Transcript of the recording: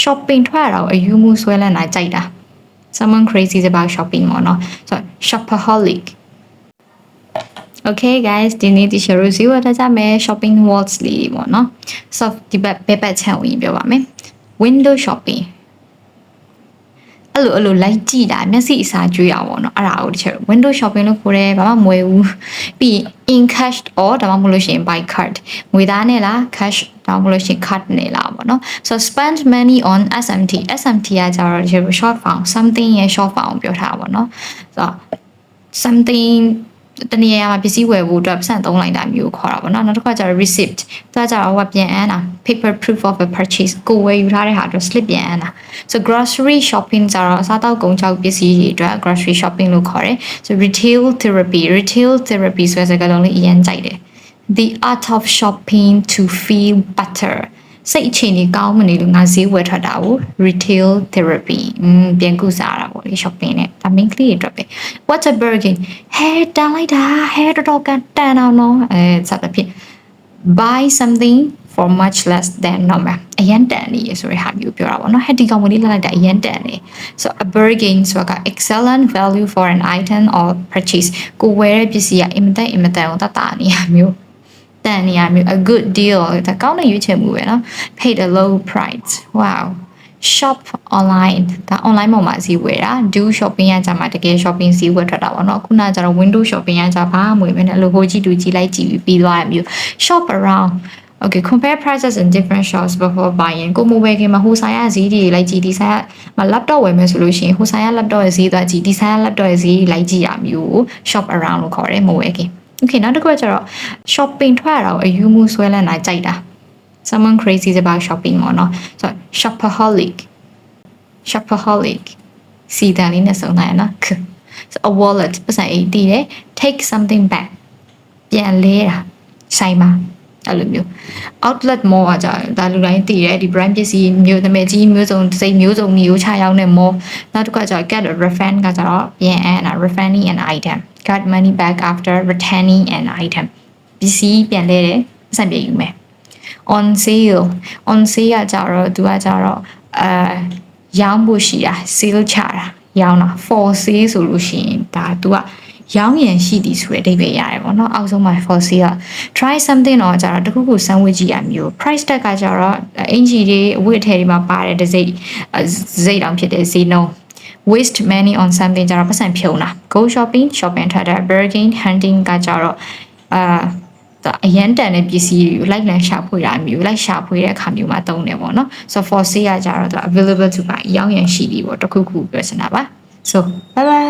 shopping ထွက်ရတော့အယူမှုဆွဲလန်းတာကြိုက်တာ someone crazy is about shopping ပေါ့နော် so shopaholic okay guys ဒီနေ့ဒီ share ဇီဝထားကြမယ် shopping walls လေးပေါ့နော် so ဒီဘက်ဘက်ပတ်ချန်ဝင်ပြောပါမယ် window shopping အဲ့လိုလိုက်ကြည့်တာမျက်စိအစာကျွေးရပါတော့အဲ့ဒါကိုတချို့ window shopping လို့ခေါ်တယ်ဘာမှမဝယ်ဘူးပြီး in cash or ဒါမှမဟုတ်လို့ရှိရင် by card ငွေသားနဲ့လား cash ဒါမှမဟုတ်လို့ရှိရင် card နဲ့လားပေါ့နော် so spend money on SMT ကကျတော့ဒီ short form something ရဲ့ short form ပြောထားပါတော့ so something တနည်းအားဖြင့်ပစ္စည်းဝယ်ဖို့အတွက်ပတ်စံသုံးလိုက်တာမျိုးခေါ်တာပေါ့နော်နောက်တစ်ခါကျတော့ receipt ဒါကြတော့ပြန်အန်းတာ paper proof of a purchase ကိုဝယ်ယူထားတဲ့ဟာအတွက် slip ပြန်အန်းတာ so grocery shopping ကျတော့အစားတောက်ကုန်ခြောက်ပစ္စည်းတွေအတွက် grocery shopping လို့ခေါ်တယ် so retail therapy ဆိုတဲ့စကားလုံးလေးအရင်ကြိုက်တယ် the art of shopping to feel better စိတ်အခြေအနေကောင်းမနေလို့ငါဈေးဝယ်ထွက်တာကို retail therapy ပြန်ကုစားတာပေါ့လေ shopping နဲ့ဒါ main ကလေးတွေအတွက်ပဲ what a bargain ဟဲတန်လိုက်တာဟဲတော်တော်ကန်တန်အောင်နော်စသဖြင့် buy something for much less than normal အရင်တန်နေရဆိုတဲ့ဟာမျိုးပြောတာပေါ့နော်ဟဲဒီကောင်မလေးလိုက်တာအရင်တန်နေ so a bargain ဆိုတာက excellent value for an item or purchase ကိုဝယ်တဲ့ပစ္စည်းကအင်မတန်ကိုတတ်တာနေရမျိုးတန်နေရမျိုး a good deal ဒါကောင်းတဲ့ရွေးချယ်မှုပဲเนาะ paid a low price wow shop online ဒါ online ပေါ်မှာဈေးဝယ်တာ do shopping ကကြမှာတကယ် shopping ဈေးဝယ်ထွက်တာပေါ့เนาะခုနကကျတော့ window shopping ကကြဘာမှမဝယ်ဘဲနဲ့အလိုဟိုကြည့်တူကြည့်လိုက်ကြည့်ပြီးသွားရမျိုး shop around okay compare prices in different shops before buying ကိုမဝယ်ခင်မှာဟိုဆိုင်ရဈေးတွေလိုက်ကြည့်ဒီဆိုင်ကမ laptop ဝယ်မယ်ဆိုလို့ရှိရင်ဟိုဆိုင်ရ laptop ရဲ့ဈေးသွားကြည့်ဒီဆိုင်ရ laptop ရဲ့ဈေးလိုက်ကြည့်ရမျိုး shop around လို့ခေါ်တယ်မဝယ်ခင်okay နောက်တစ်ခုကကျတော့ shopping ထွက်ရတော့အယူမှုဆွဲလန်းတာကြိုက်တာ someone crazy is about shopping ပေါ့နော် so shopaholic စီတန်လေးနဲ့စုံနိုင်နော် so a wallet ပတ်စံအိတ်တည်တယ် take something back ပြန်လဲတာဆိုင်မှာအဲ့လိုမျိုး outlet mall ကကြာဒါလူတိုင်းသိတယ်ဒီ brand ပစ္စည်းမျိုးနာမည်ကြီးမျိုးစုံစိတ်မျိုးစုံမျိုးချရောက်တဲ့ mall နောက်တစ်ခုကကြာ get a refund ကကြာတော့ပြန်အန်း refunding an item got money back after returning an item ပစ္စည်းပြန်လဲတယ်စံပြယူမယ် on sale ကကြာတော့သူကကြာတော့ရောင်းဖို့ရှိတာ sale ချတာရောင်းတာ for sale ဆိုလို့ရှိရင်ဒါသူကရောင်းရန်ရှိသည်ဆိုတဲ့အဓိပ္ပာယ်ရတယ်ပေါ့နော်အောက်ဆုံးမှာ for sale က try something တော့ကျတော့တခုခုစမ်းဝေးကြည့်ရမျိုး price tag ကကျတော့အင်ဂျီတွေအဝတ်အထည်တွေမှာပါတယ်တစ်စိတ်တောင်ဖြစ်တဲ့ဈေးနှုန်း waste money on something ကျတော့ပတ်စံဖြုံတာ go shopping ထွက်တာ bargain hunting ကကျတော့အရန်တန်တဲ့ပစ္စည်းတွေကိုလိုက်လံရှာဖွေတာမျိုးလိုက်ရှာဖွေတဲ့အခါမျိုးမှာသုံးတယ်ပေါ့နော် so for sale ကကျတော့ available to buy ရောင်းရန်ရှိသည်ပေါ့တခုခုပြောချင်တာပါ so bye bye